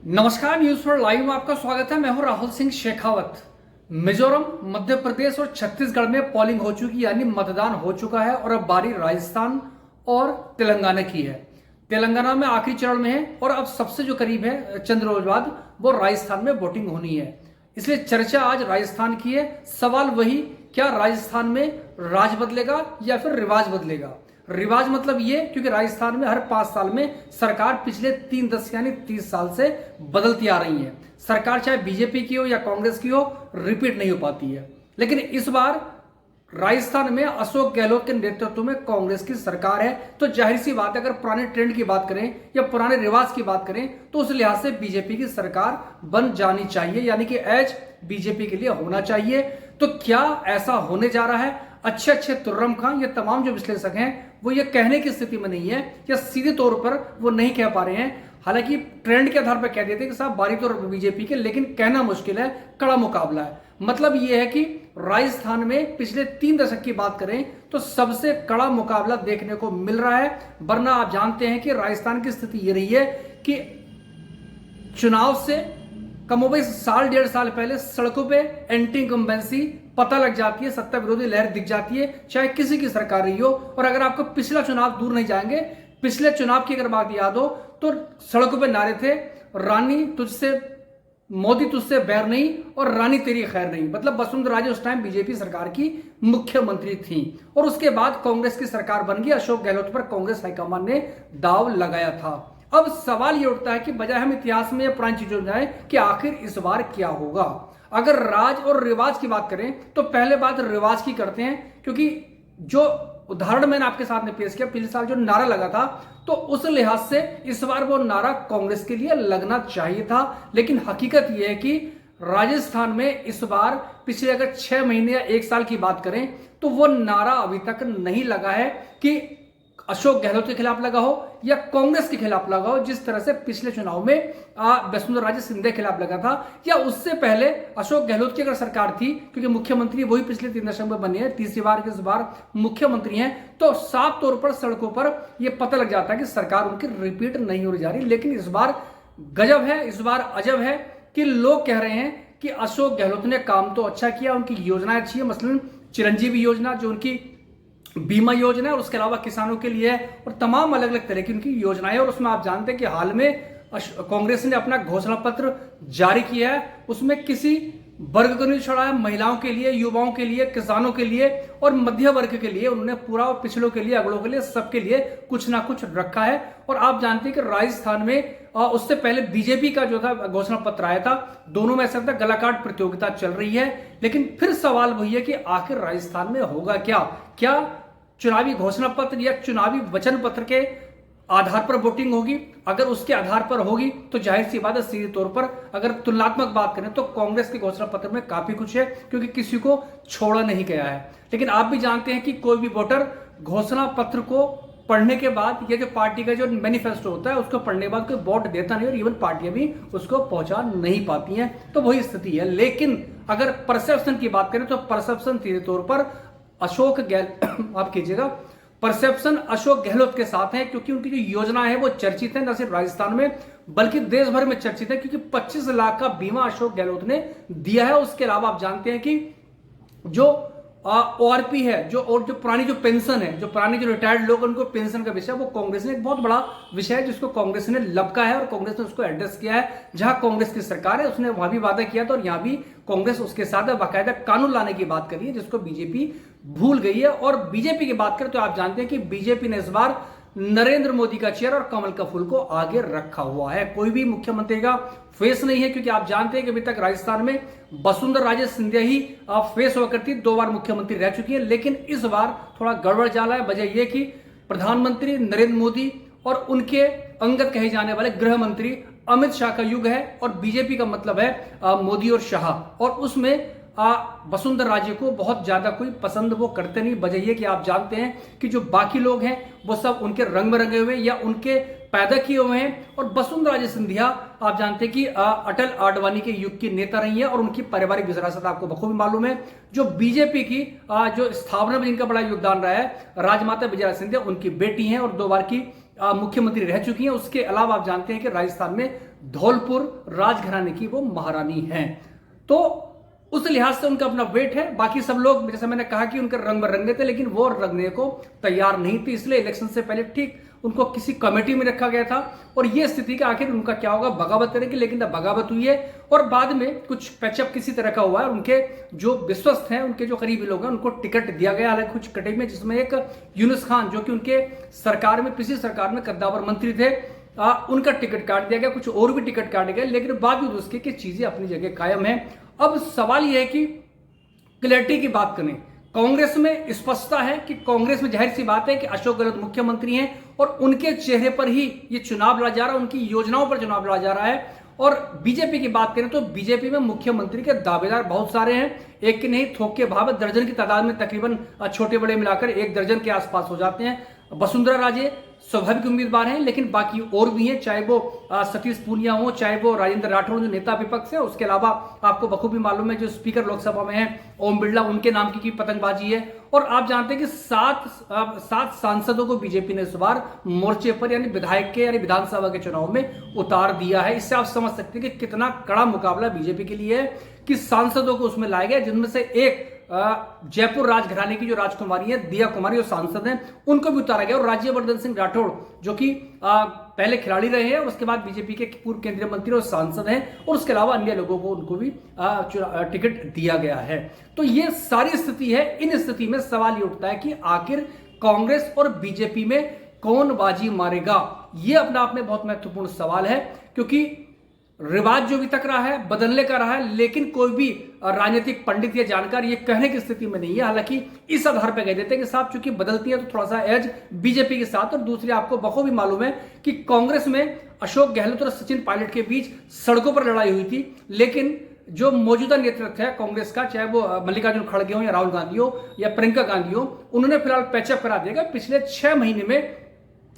नमस्कार, news for live में आपका स्वागत है। मैं हूं राहुल सिंह शेखावत। मिजोरम, मध्य प्रदेश और छत्तीसगढ़ में पोलिंग हो चुकी, यानी मतदान हो चुका है और अब बारी राजस्थान और तेलंगाना की है। तेलंगाना में आखिरी चरण में है और अब सबसे जो करीब है चंद रोज बाद वो राजस्थान में वोटिंग होनी है। इसलिए चर्चा आज राजस्थान की है। सवाल वही, क्या राजस्थान में राज बदलेगा या फिर रिवाज बदलेगा। रिवाज मतलब ये, क्योंकि राजस्थान में हर 5 साल में सरकार पिछले 3-10 यानी 30 साल से बदलती आ रही है। सरकार चाहे बीजेपी की हो या कांग्रेस की हो, रिपीट नहीं हो पाती है। लेकिन इस बार राजस्थान में अशोक गहलोत के नेतृत्व में कांग्रेस की सरकार है, तो जाहिर सी बात है, अगर पुराने ट्रेंड की बात करें या पुराने रिवाज की बात करें तो उस लिहाज से बीजेपी की सरकार बन जानी चाहिए, यानी कि एज बीजेपी के लिए होना चाहिए। तो क्या ऐसा होने जा रहा है? अच्छे अच्छे तुर्रम खान, ये तमाम जो विश्लेषक हैं वो ये कहने की स्थिति में नहीं है या सीधे तौर पर वो नहीं कह पा रहे हैं। हालांकि ट्रेंड के आधार पर कह देते कि साहब बारी तो बीजेपी के, लेकिन कहना मुश्किल है, कड़ा मुकाबला है। मतलब ये है कि राजस्थान में पिछले 3 दशक की बात करें तो सबसे कड़ा मुकाबला देखने को मिल रहा है। वरना आप जानते हैं कि राजस्थान की स्थिति ये रही है कि चुनाव से कमोबेश साल 1.5 साल पहले सड़कों पे एंटी इनकम्बेंसी पता लग जाती है, सत्ता विरोधी लहर दिख जाती है, चाहे किसी की सरकार रही हो। और अगर आपको पिछला चुनाव दूर नहीं जाएंगे, पिछले चुनाव की अगर बात याद हो तो सड़कों पे नारे थे, रानी तुझसे, मोदी तुझसे बैर नहीं और रानी तेरी खैर नहीं। मतलब वसुंधरा राजे उस टाइम बीजेपी सरकार की मुख्यमंत्री थी और उसके बाद कांग्रेस की सरकार बन गई। अशोक गहलोत पर कांग्रेस हाईकमान ने दाव लगाया था। अब सवाल ये उठता है कि बजाय हम इतिहास में या पुरानी चीजों में जाएं कि आखिर इस बार क्या होगा। अगर राज और रिवाज की बात करें तो पहले बात रिवाज की करते हैं, क्योंकि जो उदाहरण मैंने आपके सामने पेश किया, पिछले साल जो नारा लगा था, तो उस लिहाज से इस बार वो नारा कांग्रेस के लिए लगना चाहिए था। लेकिन हकीकत यह है कि राजस्थान में इस बार पिछले अगर 6 महीने या 1 साल की बात करें तो वो नारा अभी तक नहीं लगा है कि अशोक गहलोत के खिलाफ लगा हो या कांग्रेस के खिलाफ लगा हो, जिस तरह से पिछले चुनाव में वसुंधरा राजे सिंधिया के खिलाफ लगा था। या उससे पहले अशोक गहलोत की अगर सरकार थी, क्योंकि मुख्यमंत्री वही पिछले 3 दशक में बने हैं, तीसरी बार के इस बार मुख्यमंत्री हैं, तो साफ तौर पर सड़कों पर यह पता लग जाता है कि सरकार उनकी रिपीट नहीं हो जा रही। लेकिन इस बार गजब है, इस बार अजब है कि लोग कह रहे हैं कि अशोक गहलोत ने काम तो अच्छा किया, उनकी योजनाएं अच्छी है, मसलन चिरंजीवी योजना जो उनकी बीमा योजना है और उसके अलावा किसानों के लिए है और तमाम अलग अलग तरह की उनकी योजनाएं। और उसमें आप जानते हैं कि हाल में कांग्रेस ने अपना घोषणा पत्र जारी किया है, उसमें किसी वर्ग को नहीं छोड़ा है। महिलाओं के लिए, युवाओं के लिए, किसानों के लिए और मध्य वर्ग के लिए उन्होंने पूरा, और पिछड़ों के लिए, अगड़ों के लिए, सबके लिए कुछ ना कुछ रखा है। और आप जानते हैं कि राजस्थान में उससे पहले बीजेपी का जो था घोषणा पत्र आया था, दोनों में ऐसा था गलाकाट प्रतियोगिता चल रही है। लेकिन फिर सवाल वही है कि आखिर राजस्थान में होगा क्या? क्या चुनावी घोषणा पत्र या चुनावी वचन पत्र के आधार पर वोटिंग होगी? अगर उसके आधार पर होगी तो जाहिर सी बात है, सीधे तौर पर अगर तुलनात्मक बात करें तो कांग्रेस के घोषणा पत्र में काफी कुछ है, क्योंकि किसी को छोड़ा नहीं गया है। लेकिन आप भी जानते हैं कि कोई भी वोटर घोषणा पत्र को पढ़ने के बाद, ये जो पार्टी का जो मैनिफेस्टो होता है उसको पढ़ने के बाद कोई वोट देता नहीं और इवन पार्टियां भी उसको पहुंचा नहीं पाती हैं। तो वही स्थिति है। लेकिन अगर परसेप्शन की बात करें तो परसेप्शन सीधे तौर पर अशोक आप कीजिएगा, परसेप्शन अशोक गहलोत के साथ है, क्योंकि उनकी जो योजना है वो चर्चित है, न सिर्फ राजस्थान में बल्कि देश भर में चर्चित है, क्योंकि 25 लाख का बीमा अशोक गहलोत ने दिया है। उसके अलावा आप जानते हैं कि जो ओआरपी है, जो पुरानी जो पेंशन है, जो पुराने जो रिटायर्ड लोग उनको पेंशन का विषय, वो कांग्रेस ने एक बहुत बड़ा विषय है जिसको कांग्रेस ने लपका है और कांग्रेस ने उसको एड्रेस किया है। जहां कांग्रेस की सरकार है उसने वहां भी वादा किया था और यहां भी कांग्रेस उसके साथ बाकायदा कानून लाने की बात करी है, जिसको बीजेपी भूल गई है। और बीजेपी की बात करें तो आप जानते हैं कि बीजेपी ने इस बार नरेंद्र मोदी का चेहरा और कमल का फूल को आगे रखा हुआ है। कोई भी मुख्यमंत्री का फेस नहीं है, क्योंकि आप जानते हैं कि अभी तक राजस्थान में वसुंधरा राजे सिंधिया ही फेस हुआ करती, 2 बार मुख्यमंत्री रह चुकी है। लेकिन इस बार थोड़ा गड़बड़ जाला है। वजह यह कि प्रधानमंत्री नरेंद्र मोदी और उनके अंगत कहे जाने वाले गृह मंत्री अमित शाह का युग है और बीजेपी का मतलब है मोदी और शाह, और उसमें वसुंधरा राजे को बहुत ज्यादा कोई पसंद वो करते नहीं। वजह यह कि आप जानते हैं कि जो बाकी लोग हैं वो सब उनके रंग में रंगे हुए या उनके पैदा किए हुए हैं। और वसुंधरा राजे सिंधिया आप जानते हैं कि अटल आडवाणी के युग की नेता रही है और उनकी पारिवारिक विरासत आपको बखूबी मालूम है। जो बीजेपी की जो स्थापना में जिनका बड़ा योगदान रहा है, राजमाता विजया सिंधिया उनकी बेटी हैं और 2 बार की मुख्यमंत्री रह चुकी हैं। उसके अलावा आप जानते हैं कि राजस्थान में धौलपुर राजघराने की वो महारानी हैं। तो उस लिहाज से उनका अपना वेट है। बाकी सब लोग, जैसे मैंने कहा कि उनके रंग बिरंगे थे, लेकिन वो रंगने को तैयार नहीं थे, इसलिए इलेक्शन से पहले ठीक उनको किसी कमेटी में रखा गया था। और ये स्थिति का आखिर उनका क्या होगा, बगावत करेंगे, लेकिन बगावत हुई है और बाद में कुछ पैचअप किसी तरह का हुआ है। उनके जो विश्वस्त हैं, उनके जो करीबी लोग हैं, उनको टिकट दिया गया हालांकि कुछ कटे में, जिसमें एक यूनुस खान जो कि उनके सरकार में, पिछली सरकार में कद्दावर मंत्री थे, उनका टिकट काट दिया गया। कुछ और भी टिकट काटे गए, लेकिन बावजूद उसके कि चीजें अपनी जगह कायम है। अब सवाल यह है कि क्लैरिटी की बात करें, कांग्रेस में स्पष्टता है कि कांग्रेस में जाहिर सी बात है कि अशोक गहलोत मुख्यमंत्री हैं और उनके चेहरे पर ही ये चुनाव लड़ा जा रहा है, उनकी योजनाओं पर चुनाव लड़ा जा रहा है। और बीजेपी की बात करें तो बीजेपी में मुख्यमंत्री के दावेदार बहुत सारे हैं, एक के नहीं थोक के भाव दर्जन की तादाद में, तकरीबन छोटे बड़े मिलाकर 1 दर्जन के आसपास हो जाते हैं। वसुंधरा राजे स्वाभाविक उम्मीदवार हैं, लेकिन बाकी और भी हैं, चाहे वो सतीश पूनिया हो, चाहे वो राजेंद्र राठौड़ जो नेता विपक्ष है। उसके अलावा आपको बखूबी मालूम है जो स्पीकर लोकसभा में है ओम बिरला, उनके नाम की पतंगबाजी है। और आप जानते हैं कि 7 सांसदों को बीजेपी ने इस बार मोर्चे पर यानी विधायक के यानी विधानसभा के चुनाव में उतार दिया है। इससे आप समझ सकते हैं कि कितना कड़ा मुकाबला बीजेपी के लिए है कि सांसदों को उसमें लाया गया, जिनमें से एक जयपुर राजघराने की जो राजकुमारी है दिया कुमारी, जो सांसद हैं, उनको भी उतारा गया। और राज्यवर्धन सिंह राठौड़ जो कि पहले खिलाड़ी रहे हैं और उसके बाद बीजेपी के पूर्व केंद्रीय मंत्री और सांसद हैं, और उसके अलावा अन्य लोगों को उनको भी टिकट दिया गया है। तो ये सारी स्थिति है। इन स्थिति में सवाल ये उठता है कि आखिर कांग्रेस और बीजेपी में कौन बाजी मारेगा। ये अपने आप में बहुत महत्वपूर्ण सवाल है, क्योंकि रिवाज जो भी तक रहा है बदलने का रहा है, लेकिन कोई भी राजनीतिक पंडित या जानकार ये कहने की स्थिति में नहीं है। हालांकि इस आधार पर कह देते हैं कि साहब चूंकि बदलती है तो थोड़ा सा एज बीजेपी के साथ। और दूसरी आपको बखूबी मालूम है कि कांग्रेस में अशोक गहलोत और सचिन पायलट के बीच सड़कों पर लड़ाई हुई थी, लेकिन जो मौजूदा नेतृत्व है कांग्रेस का, चाहे वो मल्लिकार्जुन खड़गे हो या राहुल गांधी हो या प्रियंका गांधी हो, उन्होंने फिलहाल पैचअप करा दिया। पिछले 6 महीने में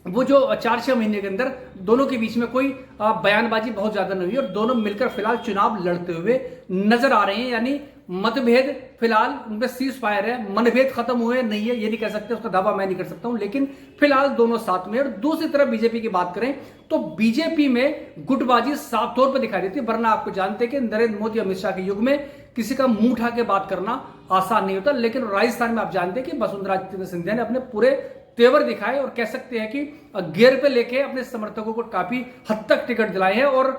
वो जो 4-6 महीने के अंदर दोनों के बीच में कोई बयानबाजी बहुत ज्यादा नहीं हुई और दोनों मिलकर फिलहाल चुनाव लड़ते हुए नजर आ रहे हैं। यानी मतभेद फिलहाल उनमें सीज फायर है, मनभेद खत्म हुए नहीं है ये नहीं कह सकते, उसका दावा मैं नहीं कर सकता हूं, लेकिन फिलहाल दोनों साथ में। और दूसरी तरफ बीजेपी की बात करें तो बीजेपी में गुटबाजी साफ तौर पर दिखाई देती है। वरना आपको जानते हैं कि नरेंद्र मोदी अमित शाह के युग में किसी का मुंह उठा के बात करना आसान नहीं होता, लेकिन राजस्थान में आप जानते हैं कि वसुंधरा सिंधिया ने अपने पूरे तेवर दिखाए और कह सकते हैं कि गियर पे लेके अपने समर्थकों को काफी हद तक टिकट दिलाए हैं। और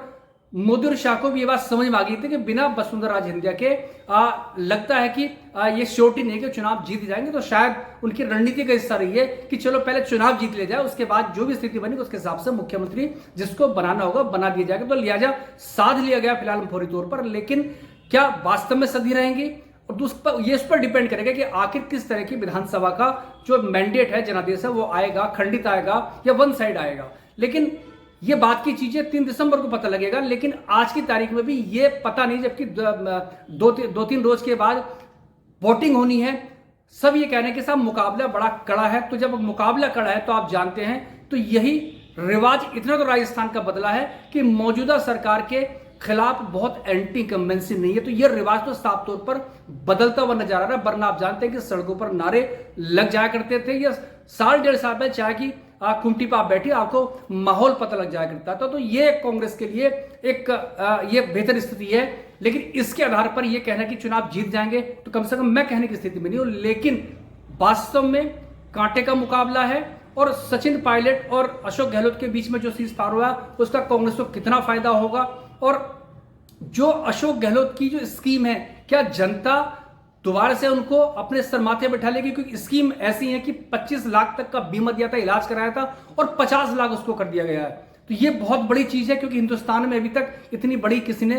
मोदी और शाह को भी ये बात समझ में आ गई थी कि बिना वसुंधरा सिंधिया के लगता है कि ये श्योरिटी नहीं कि चुनाव जीत जाएंगे। तो शायद उनकी रणनीति का हिस्सा रही है कि चलो पहले चुनाव जीत ले जाए, उसके बाद जो भी स्थिति बनी उसके हिसाब से मुख्यमंत्री जिसको बनाना होगा बना दिया जाएगा। तो लिहाजा साध लिया गया फिलहाल फौरी तौर पर, लेकिन क्या वास्तव में सदी रहेंगी और ये इस पर डिपेंड करेगा कि आखिर किस तरह की विधानसभा का जो मैंडेट है, जनादेश है, वो आएगा, खंडित आएगा या वन साइड आएगा। लेकिन ये बात की चीजें 3 दिसंबर को पता लगेगा, लेकिन आज की तारीख में भी ये पता नहीं, जबकि 2-3 रोज के बाद वोटिंग होनी है। सब ये कह रहे हैं कि साहब मुकाबला बड़ा कड़ा है। तो जब मुकाबला कड़ा है तो आप जानते हैं तो यही रिवाज इतना तो राजस्थान का बदला है कि मौजूदा सरकार के खिलाफ बहुत एंटी इंकम्बेंसी नहीं है। तो यह रिवाज तो साफ तौर पर बदलता हुआ नजर आ रहा है। वरना आप जानते हैं कि सड़कों पर नारे लग जाया करते थे, या 1.5 में चाय की कुंटी पर आप बैठी आपको माहौल पता लग जाया करता था। तो ये कांग्रेस के लिए एक ये बेहतर स्थिति है। लेकिन इसके आधार पर यह कहना कि चुनाव जीत जाएंगे तो कम से कम मैं कहने की स्थिति में नहीं हूं। लेकिन वास्तव में कांटे का मुकाबला है और सचिन पायलट और अशोक गहलोत के बीच में जो सीज पार हुआ उसका कांग्रेस को कितना फायदा होगा, और जो अशोक गहलोत की जो स्कीम है क्या जनता दोबारा से उनको अपने सर माथे बैठा लेगी। क्योंकि स्कीम ऐसी है कि 25 लाख तक का बीमा दिया था, इलाज कराया था और 50 लाख उसको कर दिया गया है। तो ये बहुत बड़ी चीज है, क्योंकि हिंदुस्तान में अभी तक इतनी बड़ी किसी ने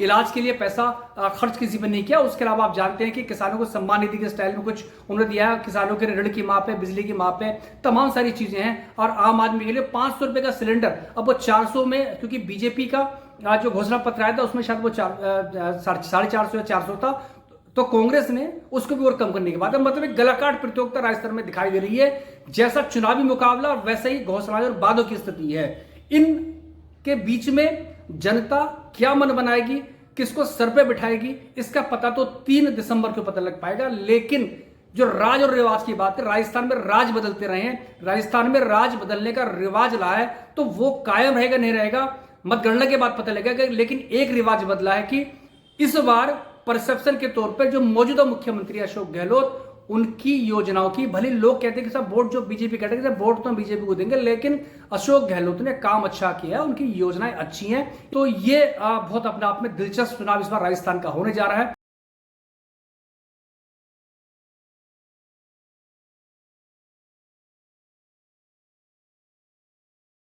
इलाज के लिए पैसा खर्च किसी पर नहीं किया। उसके अलावा आप जानते हैं कि किसानों को सम्मान निधि के स्टाइल में कुछ उन्होंने दिया है, किसानों के ऋण की माप है, बिजली की माप है, तमाम सारी चीजें हैं। और आम आदमी के लिए 500 रुपए का सिलेंडर अब वो 400 में, क्योंकि बीजेपी का जो घोषणा पत्र आया था उसमें शायद वो 450 या 400 था, तो कांग्रेस ने उसको भी और कम करने के बाद मतलब एक गलाकाट प्रतियोगिता राजस्थान में दिखाई दे रही है। जैसा चुनावी मुकाबला और वैसे ही घोषणाएं और वादों की स्थिति है। इन के बीच में जनता क्या मन बनाएगी, किसको सर पे बिठाएगी, इसका पता तो 3 दिसंबर को पता लग पाएगा। लेकिन जो राज और रिवाज की बात है, राजस्थान में राज बदलते रहे हैं, राजस्थान में राज बदलने का रिवाज लाया है, तो वो कायम रहेगा नहीं रहेगा मतगणना के बाद पता लगेगा। लेकिन एक रिवाज बदला है कि इस बार परसेप्शन के तौर पर जो मौजूदा मुख्यमंत्री अशोक गहलोत, उनकी योजनाओं की, भले लोग कहते हैं कि सब वोट जो बीजेपी कहते हैं वोट तो हम बीजेपी को देंगे, लेकिन अशोक गहलोत ने काम अच्छा किया है, उनकी योजनाएं अच्छी हैं। तो ये बहुत अपने आप में दिलचस्प चुनाव इस बार राजस्थान का होने जा रहा है।